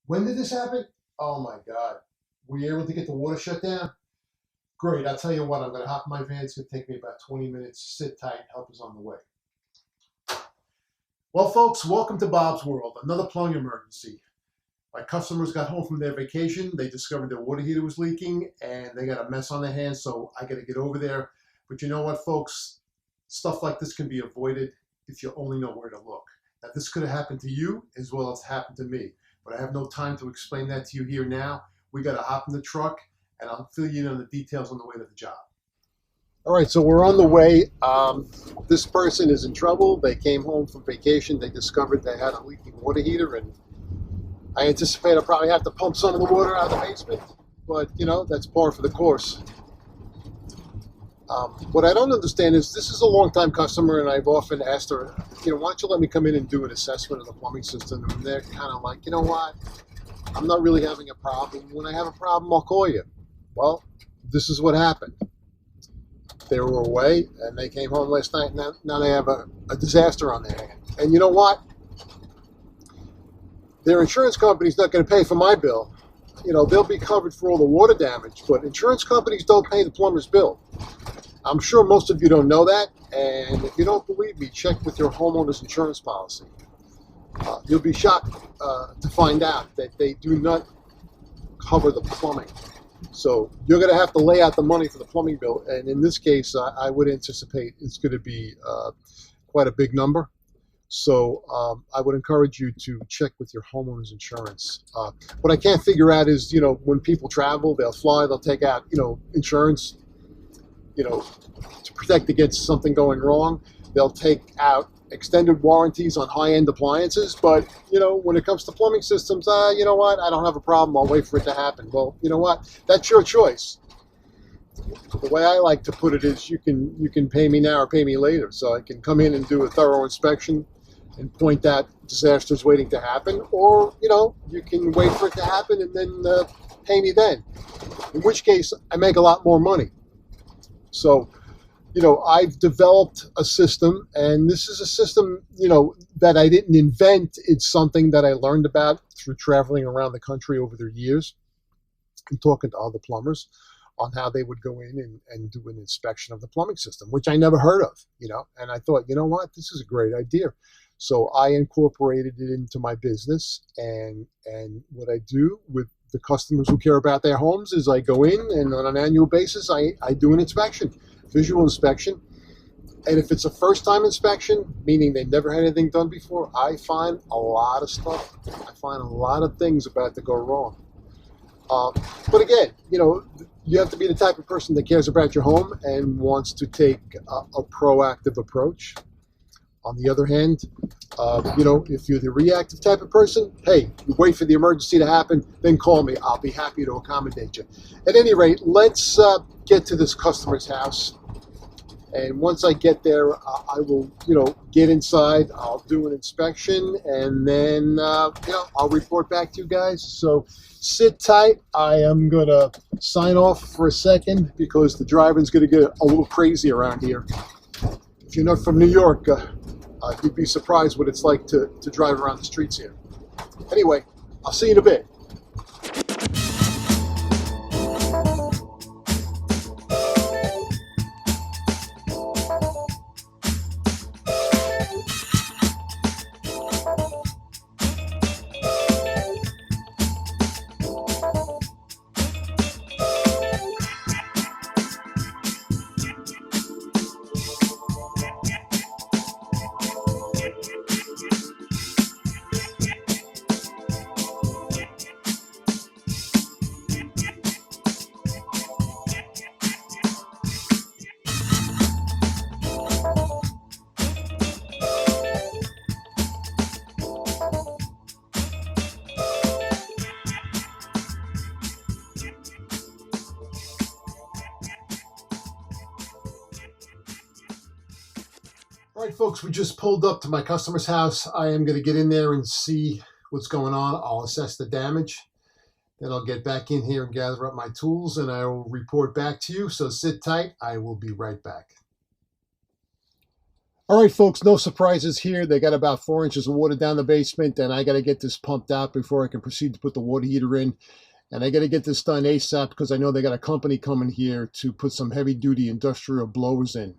When did this happen? Oh my God. Were you able to get the water shut down? Great. I'll tell you what, I'm going to hop in my van. It's going to take me about 20 minutes. Sit tight. Help is on the way. Well, folks, welcome to Bob's World. Another plumbing emergency. My customers got home from their vacation. They discovered their water heater was leaking and they got a mess on their hands. So I got to get over there. But you know what, folks? Stuff like this can be avoided if you only know where to look. Now, this could have happened to you as well as happened to me. But I have no time to explain that to you here now. We got to hop in the truck and I'll fill you in on the details on the way to the job. All right, so we're on the way. This person is in trouble. They came home from vacation. They discovered they had a leaking water heater, and I anticipate I'll probably have to pump some of the water out of the basement, but you know, that's par for the course. What I don't understand is this is a long-time customer, and I've often asked her, you know, why don't you let me come in and do an assessment of the plumbing system? And they're kind of like, you know what, I'm not really having a problem. When I have a problem, I'll call you. Well, this is what happened. They were away, and they came home last night, and now they have a disaster on their hand. And you know what? Their insurance company's not going to pay for my bill. You know, they'll be covered for all the water damage, but insurance companies don't pay the plumber's bill. I'm sure most of you don't know that, and if you don't believe me, check with your homeowner's insurance policy. You'll be shocked to find out that they do not cover the plumbing. So you're going to have to lay out the money for the plumbing bill, and in this case, I would anticipate it's going to be quite a big number. So I would encourage you to check with your homeowner's insurance. What I can't figure out is, you know, when people travel, they'll fly, they'll take out, you know, insurance, you know, to protect against something going wrong. They'll take out extended warranties on high-end appliances, but you know, when it comes to plumbing systems, you know what, I don't have a problem, I'll wait for it to happen. Well, you know what, that's your choice. The way I like to put it is you can pay me now or pay me later. So I can come in and do a thorough inspection and point out disasters waiting to happen, or you know, you can wait for it to happen and then pay me then, in which case I make a lot more money. So you know, I've developed a system, and this is a system, you know, that I didn't invent. It's something that I learned about through traveling around the country over the years and talking to other plumbers on how they would go in and do an inspection of the plumbing system, which I never heard of, you know, and I thought, you know what, this is a great idea. So I incorporated it into my business, and what I do with the customers who care about their homes is I go in and on an annual basis, I do an inspection. Visual inspection, and if it's a first-time inspection, meaning they never had anything done before, I find a lot of stuff. I find a lot of things about to go wrong. But again, you know, you have to be the type of person that cares about your home and wants to take a proactive approach. On the other hand, you know, if you're the reactive type of person, hey, you wait for the emergency to happen, then call me. I'll be happy to accommodate you. At any rate, let's get to this customer's house. And once I get there, I will, you know, get inside. I'll do an inspection, and then, you know, I'll report back to you guys. So sit tight. I am going to sign off for a second because the driving's going to get a little crazy around here. If you're not from New York, you'd be surprised what it's like to drive around the streets here. Anyway, I'll see you in a bit. All right, folks, we just pulled up to my customer's house. I am going to get in there and see what's going on. I'll assess the damage. Then I'll get back in here and gather up my tools, and I will report back to you. So sit tight. I will be right back. All right, folks, no surprises here. They got about 4 inches of water down the basement, and I got to get this pumped out before I can proceed to put the water heater in. And I got to get this done ASAP because I know they got a company coming here to put some heavy-duty industrial blowers in.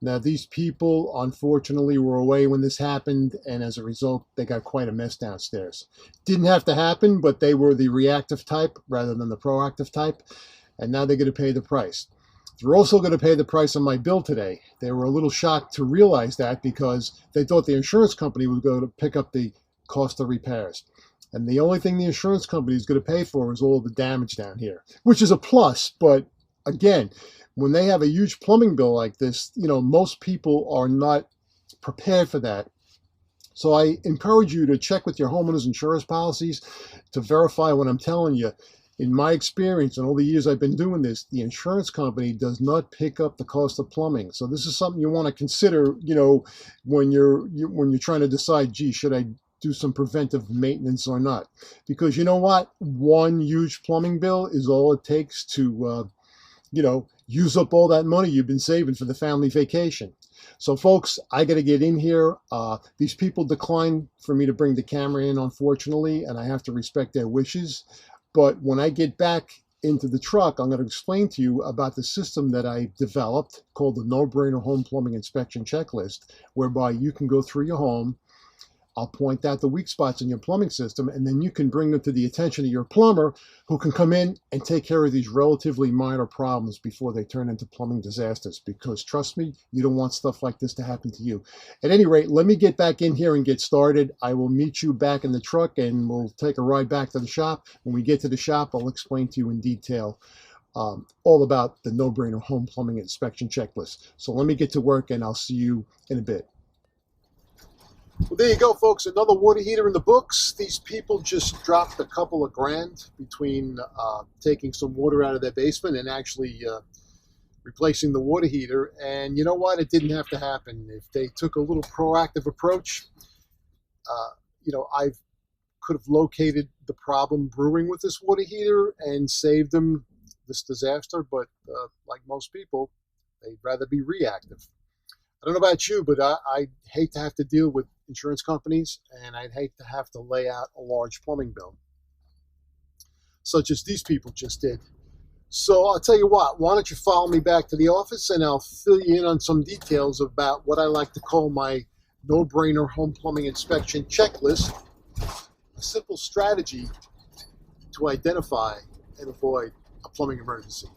Now, these people, unfortunately, were away when this happened, and as a result, they got quite a mess downstairs. Didn't have to happen, but they were the reactive type rather than the proactive type, and now they're going to pay the price. They're also going to pay the price on my bill today. They were a little shocked to realize that because they thought the insurance company would go to pick up the cost of repairs. And the only thing the insurance company is going to pay for is all the damage down here, which is a plus. But again, when they have a huge plumbing bill like this, most people are not prepared for that. So I encourage you to check with your homeowner's insurance policies to verify what I'm telling you. In my experience and all the years I've been doing this, the insurance company does not pick up the cost of plumbing. So this is something you want to consider, when you're trying to decide, gee, should I do some preventive maintenance or not? Because you know what? One huge plumbing bill is all it takes to, use up all that money you've been saving for the family vacation. So folks, I got to get in here. These people declined for me to bring the camera in, unfortunately, and I have to respect their wishes. But when I get back into the truck, I'm going to explain to you about the system that I developed called the No-Brainer Home Plumbing Inspection Checklist, whereby you can go through your home. I'll point out the weak spots in your plumbing system, and then you can bring them to the attention of your plumber, who can come in and take care of these relatively minor problems before they turn into plumbing disasters. Because trust me, you don't want stuff like this to happen to you. At any rate, let me get back in here and get started. I will meet you back in the truck, and we'll take a ride back to the shop. When we get to the shop, I'll explain to you in detail all about the No-Brainer Home Plumbing Inspection Checklist. So let me get to work, and I'll see you in a bit. Well, there you go, folks. Another water heater in the books. These people just dropped a couple of grand between taking some water out of their basement and actually replacing the water heater. And you know what? It didn't have to happen. If they took a little proactive approach, I could have located the problem brewing with this water heater and saved them this disaster. But like most people, they'd rather be reactive. I don't know about you, but I hate to have to deal with insurance companies, and I'd hate to have to lay out a large plumbing bill, such as these people just did. So I'll tell you what, why don't you follow me back to the office, and I'll fill you in on some details about what I like to call my no-brainer home plumbing inspection checklist, a simple strategy to identify and avoid a plumbing emergency.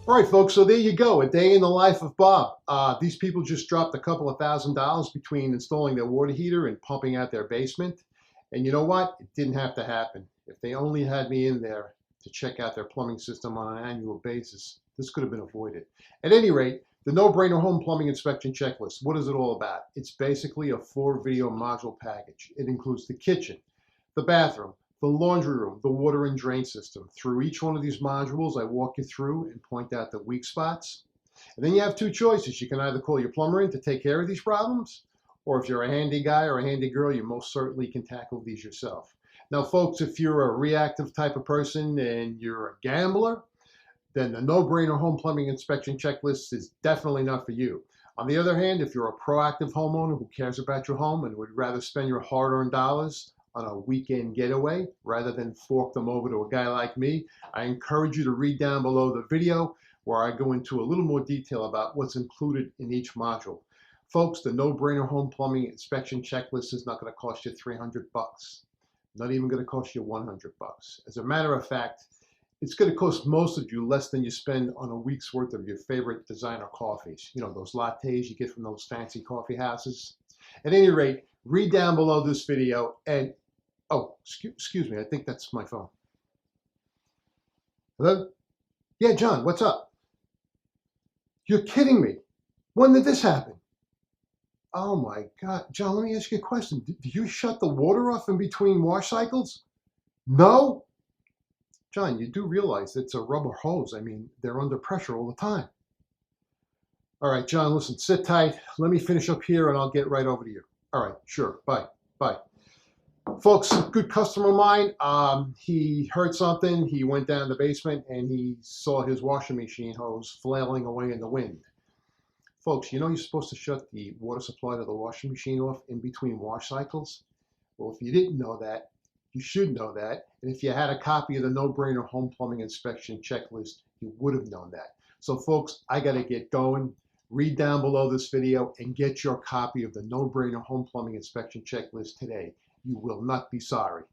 All right, folks, so there you go, a day in the life of Bob. These people just dropped a couple of $1,000s between installing their water heater and pumping out their basement. And you know what? It didn't have to happen. If they only had me in there to check out their plumbing system on an annual basis, this could have been avoided. At any rate, the No-Brainer Home Plumbing Inspection Checklist, what is it all about? It's basically a 4-video module package. It includes the kitchen, the bathroom, the laundry room, the water and drain system. Through each one of these modules, I walk you through and point out the weak spots. And then you have two choices. You can either call your plumber in to take care of these problems, or if you're a handy guy or a handy girl, you most certainly can tackle these yourself. Now, folks, if you're a reactive type of person and you're a gambler, then the No-Brainer Home Plumbing Inspection Checklist is definitely not for you. On the other hand, if you're a proactive homeowner who cares about your home and would rather spend your hard-earned dollars on a weekend getaway rather than fork them over to a guy like me, I encourage you to read down below the video where I go into a little more detail about what's included in each module. Folks, the No-Brainer Home Plumbing Inspection Checklist is not going to cost you $300. Not even going to cost you $100. As a matter of fact, it's going to cost most of you less than you spend on a week's worth of your favorite designer coffees. You know, those lattes you get from those fancy coffee houses. At any rate, read down below this video, and Oh, excuse me. I think that's my phone. Hello? Yeah, John, what's up? You're kidding me. When did this happen? Oh my God. John, let me ask you a question. Did you shut the water off in between wash cycles? No? John, you do realize it's a rubber hose. I mean, they're under pressure all the time. All right, John, listen, sit tight. Let me finish up here and I'll get right over to you. All right, sure. Bye. Bye. Folks, good customer of mine. He heard something. He went down the basement and he saw his washing machine hose flailing away in the wind. Folks, you know you're supposed to shut the water supply to the washing machine off in between wash cycles? Well, if you didn't know that, you should know that. And if you had a copy of the no-brainer home plumbing inspection checklist, you would have known that. So folks, I got to get going. Read down below this video and get your copy of the no-brainer home plumbing inspection checklist today. You will not be sorry.